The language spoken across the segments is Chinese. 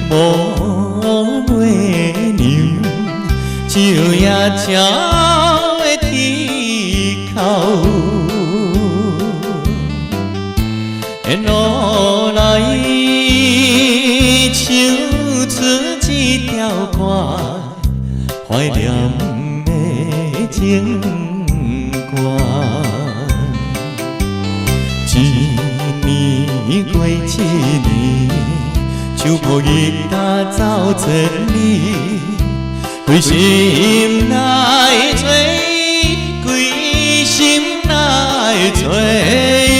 无月娘，只有夜鸟的啼哭。沿路来唱出这条歌，怀念的情歌。一年过一年，手抱吉他走千里，归心来找伊，归心来找伊。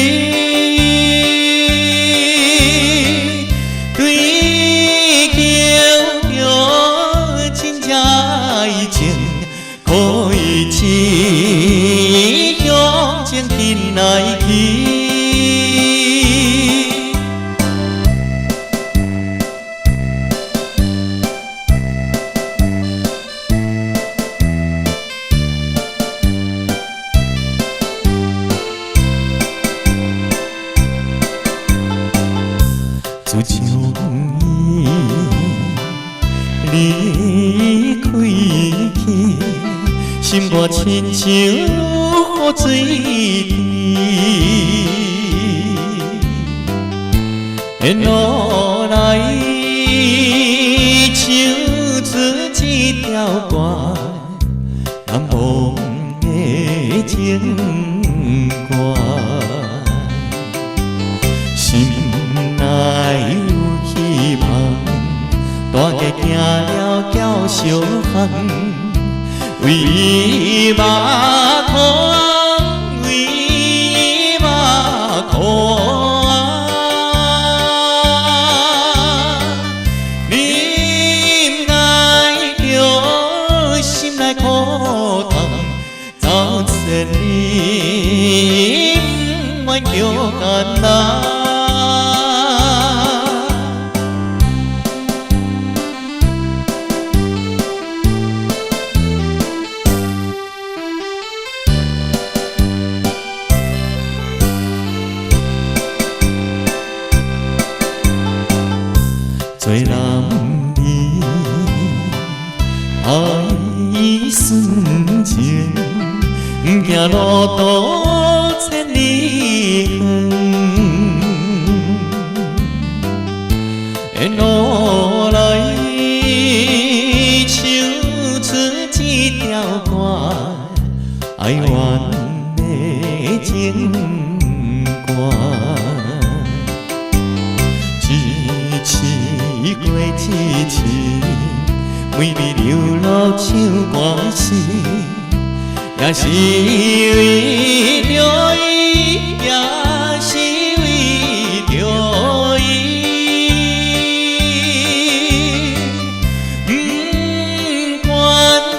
追求著真正爱情，靠意志向前紧来去。自从伊离开去，心肝亲像水滴。沿路来唱出这条歌，难忘的情歌。心内有希望，大家行了走小巷，为伊目眶，为伊目眶，忍耐著心内苦痛，走千里不愿叫艰难。做男儿爱纯情，不惊路途千里远。沿路来唱出这条歌，哀怨的情歌。一过一市，每日流浪唱歌诗，也是为著伊，也是为著伊。不管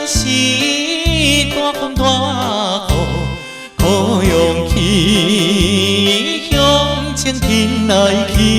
是大风大雨，靠勇气向前紧来去。